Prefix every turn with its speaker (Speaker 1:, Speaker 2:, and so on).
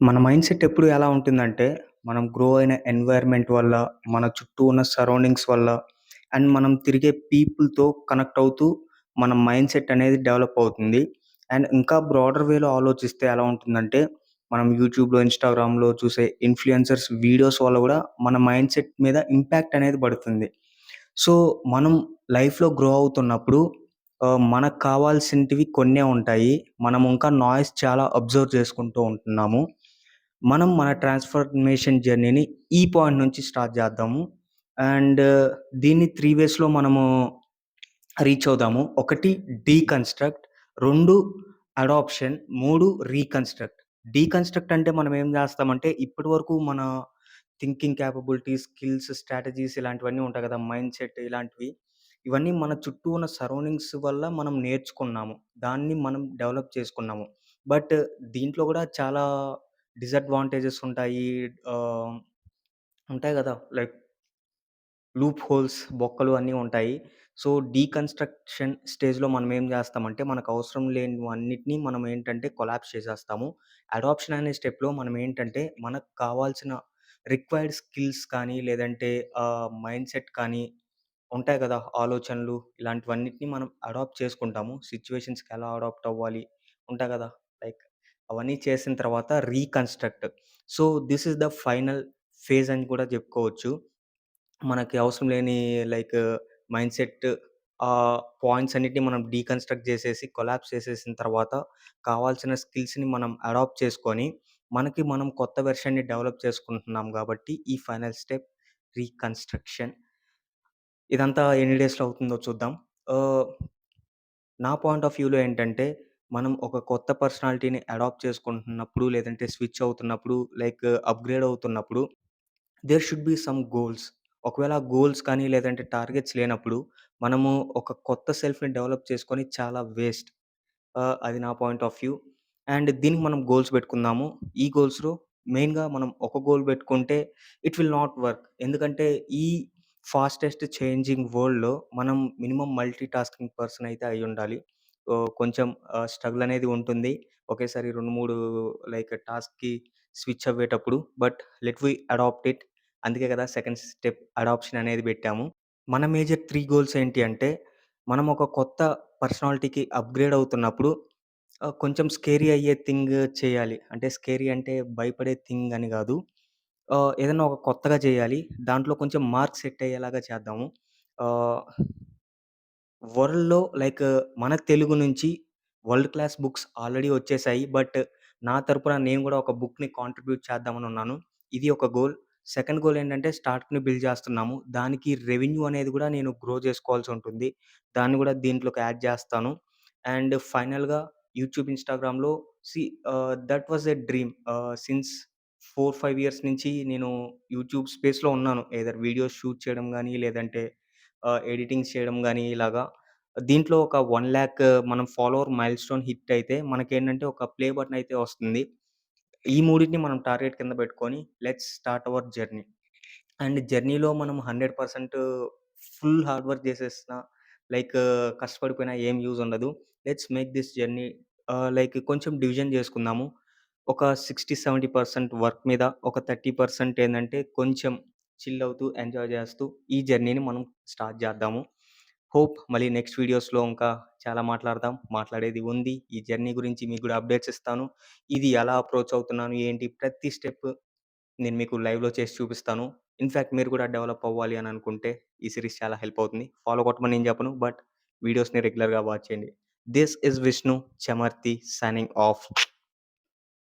Speaker 1: మన మైండ్‌సెట్ ఎప్పుడు ఎలా ఉంటుందంటే, మనం గ్రో అయిన ఎన్వైర్న్‌మెంట్ వల్ల, మన చుట్టూ ఉన్న సరౌండింగ్స్ వల్ల, అండ్ మనం తిరిగే పీపుల్‌తో కనెక్ట్ అవుతూ, మన మైండ్‌సెట్ అనేది డెవలప్ అవుతుంది. అండ్ ఇంకా బ్రాడర్ వేలో ఆలోచిస్తే ఎలా ఉంటుందంటే, మనం యూట్యూబ్‌లో, ఇన్‌స్టాగ్రామ్‌లో చూసే ఇన్‌ఫ్లుయెన్సర్స్ వీడియోస్ వల్ల గూడా మన మైండ్‌సెట్ మీద ఇంపాక్ట్ అనేది పడుతుంది. సో, మనం లైఫ్‌లో గ్రో అవుతున్నప్పుడు మనకు కావాల్సినటివి కొన్నే ఉంటాయి. మనం ఇంకా నాయిస్ చాలా అబ్జర్వ్ చేసుకుంటూ ఉంటున్నాము. మనం మన ట్రాన్స్‌ఫర్మేషన్ జర్నీని ఈ పాయింట్ నుంచి స్టార్ట్ చేద్దాము. అండ్ దీన్ని 3 వేస్‌లో మనము రీచ్ అవుదాము. ఒకటి డీకన్‌స్ట్రక్ట్, 2 అడాప్షన్, 3 రీకన్‌స్ట్రక్ట్. డీకన్‌స్ట్రక్ట్ అంటే మనం ఏం చేస్తామంటే ఇప్పటివరకు మన థింకింగ్ కేపబిలిటీస్, స్కిల్స్, స్ట్రాటజీస్ ఇలాంటివన్నీ ఉంటాయి కదా! మైండ్‌సెట్ ఇలాంటివి. ఇవన్నీ మన చుట్టూ ఉన్న సరౌండింగ్స్ వల్ల మనం నేర్చుకున్నాము. దాన్ని మనం డెవలప్ చేసుకున్నాము. బట్ దీంట్లో గూడా చాలా డిసడ్వాంటేజెస్ ఉంటాయి. ఆహ్, ఉంటాయి గదా! లైక్ లూప్ హోల్స్, బొక్కలు అన్నీ ఉంటాయి. సో, డీకన్‌స్ట్రక్షన్ స్టేజ్‌లో మనం ఏం జేస్తామంటే, మనకు అవసరం లేనివన్నిటిని మనం ఏంటంటే కొలాప్స్ చేసేస్తాము. అడాప్షన్ అనే స్టెప్‌లో మనం ఏంటంటే, మనకు కావాల్సిన రిక్వైర్డ్ స్కిల్స్ కానీ, లేదంటే మైండ్‌సెట్ కానీ ఉంటాయి గదా! ఆలోచనలు ఇలాంటివన్నిటిని మనం అడాప్ట్ చేసుకుంటాము. సిట్యుయేషన్స్‌కి ఎలా అడాప్ట్ అవ్వాలి ఉంటాయి గదా! లైక్ అవన్నీ చేసిన తర్వాత reconstruct. So, this is the final phase అని కూడా జెప్పుకోవచ్చు. మనకి అవసరం లేని లైక్ మైండ్‌సెట్ పాయింట్స్ అన్నిటిని మనం డీకన్‌స్ట్రక్ట్ జేసేసి, కొలాప్స్ చేసేసిన తర్వాత కావాల్సిన స్కిల్స్‌ని మనం అడాప్ట్ చేసుకొని, మనకి మనం కొత్త వెర్షన్‌ని డెవలప్ చేసుకుంటున్నాం గాబట్టి, ఈ ఫైనల్ స్టెప్ రీకన్‌స్ట్రక్షన్. ఇదంతా ఎన్ని డేస్‌లో అవుతుందో చూద్దాం. ఆహ్, నా పాయింట్ ఆఫ్ వ్యూలో ఏంటంటే, మనం ఒక కొత్త పర్సనాలిటీని అడాప్ట్ చేసుకుంటున్నప్పుడు, లేదంటే స్విచ్ అవుతున్నప్పుడు, లైక్ అప్‌గ్రేడ్ అవుతున్నప్పుడు there should be some goals. ఒకవేళ ఆ గోల్స్ కానీ, లేదంటే టార్గెట్స్ లేనప్పుడు, మనము ఒక కొత్త సెల్ఫ్‌ని డెవలప్ చేసుకొని చాలా వేస్ట్. అది నా పాయింట్ ఆఫ్ వ్యూ. అండ్ దీనికి మనం గోల్స్ పెట్టుకుందాము. ఈ గోల్స్‌లో మెయిన్‌గా మనం ఒక గోల్ పెట్టుకుంటే ఇట్ విల్ నాట్ వర్క్. ఎందుకంటే ఈ ఫాస్టెస్ట్ చేంజింగ్ వరల్డ్‌లో మనం మినిమమ్ మల్టీ టాస్కింగ్ పర్సన్ అయితే అయ్యుండాలి. కొంచెం స్ట్రగుల్ అనేది ఉంటుంది. ఒకేసారి 2, 3 లైక్ టాస్క్‌కి స్విచ్ అవ్వేటప్పుడు. But let we adapt it. అందుకే కదా సెకండ్ స్టెప్ అడాప్షన్ అనేది పెట్టాము. మన మేజర్ 3 గోల్స్ ఏంటి అంటే, మనం ఒక కొత్త పర్సనాలిటీకి అప్‌గ్రేడ్ అవుతున్నప్పుడు కొంచెం స్కేరీ అయ్యే థింగ్ చేయాలి. అంటే స్కేరీ అంటే భయపడే థింగ్ అని గాదు. ఏదన్నా ఒక కొత్తగా చేయాలి. దాంట్లో కొంచెం మార్క్ సెట్ అయ్యేలాగా చేద్దాము. ఆహ్ వరల్డ్‌లో లైక్ మన తెలుగు నుంచి వరల్డ్ క్లాస్ బుక్స్ ఆల్రెడీ వచ్చేసాయి. బట్ నా తరపున నేను గూడా ఒక బుక్‌ని కాంట్రిబ్యూట్ చేద్దామని ఉన్నాను. ఇది ఒక గోల్. సెకండ్ గోల్ ఏంటంటే స్టార్ట్‌ని బిల్డ్ చేస్తున్నాము. దానికి రెవెన్యూ అనేది గూడా నేను గ్రో చేసుకోవాల్సి ఉంటుంది. దాన్ని గూడా దీంట్లోకి యాడ్ చేస్తాను. అండ్ ఫైనల్‌గా యూట్యూబ్, ఇన్‌స్టాగ్రామ్‌లో see that was a dream. Since 4, 5 years నుంచి నేను యూట్యూబ్ స్పేస్‌లో ఉన్నాను. ఎయిదర్ వీడియోస్ షూట్ చేయడం గానీ, లేదంటే ఎడిటింగ్స్ చేయడం గానీ ఇలాగా. దీంట్లో ఒక 1,00,000 మనం ఫాలోవర్ మైల్‌స్టోన్ హిట్ అయితే మనకేంటంటే ఒక ప్లే బటన్ అయితే వస్తుంది. ఈ మూడిటిని మనం టార్గెట్ కింద పెట్టుకొని let's start our journey. And జర్నీలో మనం 100% ఫుల్ హార్డ్ వర్క్ చేసేసినా లైక్ కష్టపడిపోయినా ఏం యూజ్ ఉండదు. Let's make this journey like కొంచెం డివిజన్ చేసుకుందాము. ఒక 60, 70% వర్క్ మీద, ఒక 30% ఏందంటే కొంచెం చిల్ అవుతూ, ఎంజాయ్ చేస్తూ ఈ జర్నీని మనం స్టార్ట్ చేద్దాము. హోప్ మళ్ళీ నెక్స్ట్ వీడియోస్‌లో ఇంకా చాలా మాట్లాడదాం. మాట్లాడేది ఉంది. ఈ జర్నీ గురించి మీకు కూడా అప్డేట్స్ ఇస్తాను. ఇది ఎలా అప్రోచ్ అవుతున్నాను, ఏంటి ప్రతి స్టెప్ నేను మీకు లైవ్‌లో చేసి చూపిస్తాను. ఇన్‌ఫాక్ట్ మీరు కూడా డెవలప్ అవ్వాలి అని అనుకుంటే ఈ సీరీస్ చాలా హెల్ప్ అవుతుంది. ఫాలో కొట్టమని నేను చెప్పను. బట్ వీడియోస్‌ని రెగ్యులర్‌గా వాచ్ చేయండి. This is Vishnu Chamarthi signing off.